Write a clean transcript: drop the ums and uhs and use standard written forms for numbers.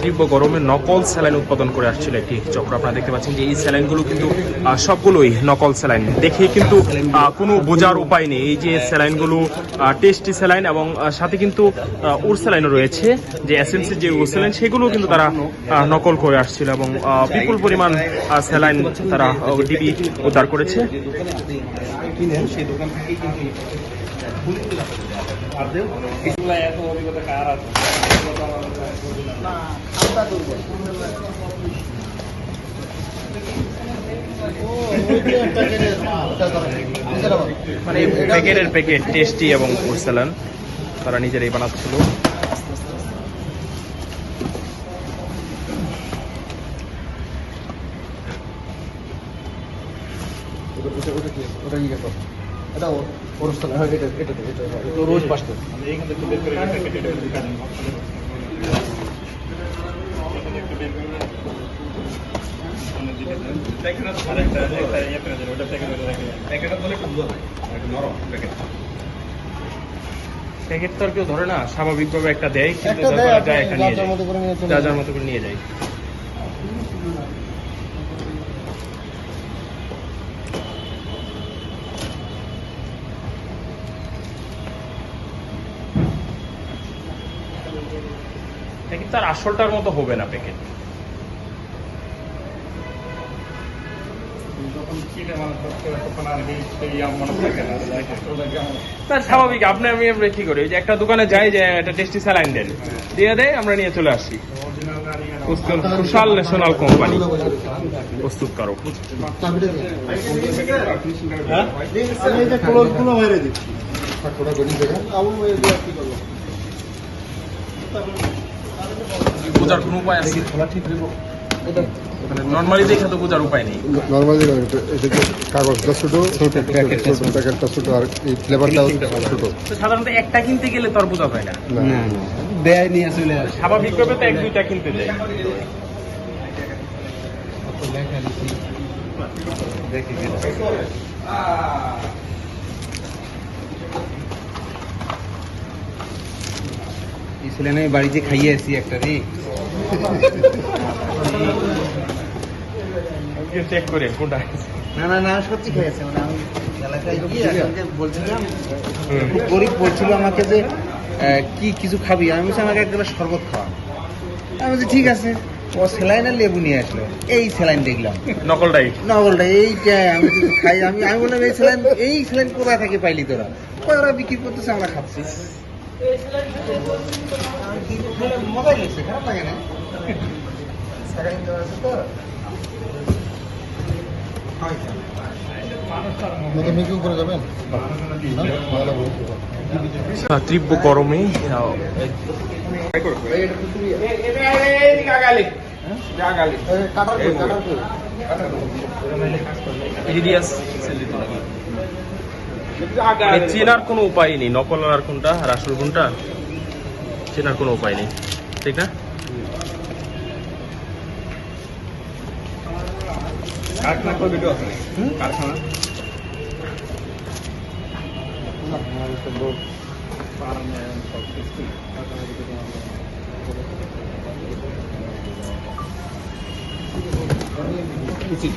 তীব্র গরমে নকল স্যালাইন উৎপাদন করে আসছিল একটি চক্র। আপনারা দেখতে পাচ্ছেন যে এই স্যালাইনগুলো কিন্তু সবগুলোই নকল স্যালাইন, দেখে কিন্তু কোনো বোঝার উপায় নেই। এই যে স্যালাইনগুলো টেস্টি স্যালাইন এবং সাথে কিন্তু উর স্যালাইনও রয়েছে, যে এসএমসি যে উর স্যালাইন সেগুলো কিন্তু তারা নকল করে আসছিল এবং বিপুল পরিমাণ স্যালাইন তারা ডিবি উদ্ধার করেছে। মানে প্যাকেটের প্যাকেট টেস্টি এবং উর স্যালাইন তারা নিজেরাই বানাচ্ছিল। রোজ পাঁচটা প্যাকেট তো আর কেউ ধরে না, স্বাভাবিকভাবে একটা দেয়, কিন্তু যা যার মতো করে নিয়ে যায়। প্যাকেট তার আসলটার মতো হবে না প্যাকেট। স্বাভাবিক আপনি আমি কি করি, যে একটা দোকানে যাই যে একটা টেস্টি স্যালাইন দেন, দিয়ে দেয়, আমরা নিয়ে চলে আসি। কুশাল ন্যাশনাল কোম্পানি প্রস্তুতকারক। বোঝার কোনো উপায় আছে? নর্মালি দেখে তো বোঝার উপায় নেই। নর্মালি কাগজটা ছোট, প্যাকেটটা ছোট, আর এই ফ্লেভারটা ছোট। সাধারণত একটা কিনতে গেলে তো আর বোঝা হয় না, দেয় নিয়ে আসলে স্বাভাবিকভাবে তো এক দুইটা কিনতে যায়। ছিলেন আমি বাড়িতে খাইয়ে আসি একটা রে চেক করে কোনটা। না সত্যি খেয়েছে। মানে আমি এলাকায় গিয়ে বলছিলাম, খুব গরিব বলছিল আমাকে যে কি কিছু খাবি, আমি বলছি আমাকে এক গ্লাস শরবত খাওয়া। আমি বলছি ঠিক আছে। ও স্যালাইন আর লেবু নিয়ে আসলো, এই স্যালাইন দেখলাম নকলটাই এইটা আমি খাই। আমি বললাম এই স্যালাইন কোথায় থেকে পাইলি তোরা? ওরা বিক্রি করতেছে, আমরা খাচ্ছি। মজাই লাগছে, খারাপ লাগে না। তীব্র গরমে চেনার কোনো উপায় নেই, নকল আর কোনটা আর আসল কোনটা চেনার কোনো উপায় নেই, ঠিক না? কারখানা উচিত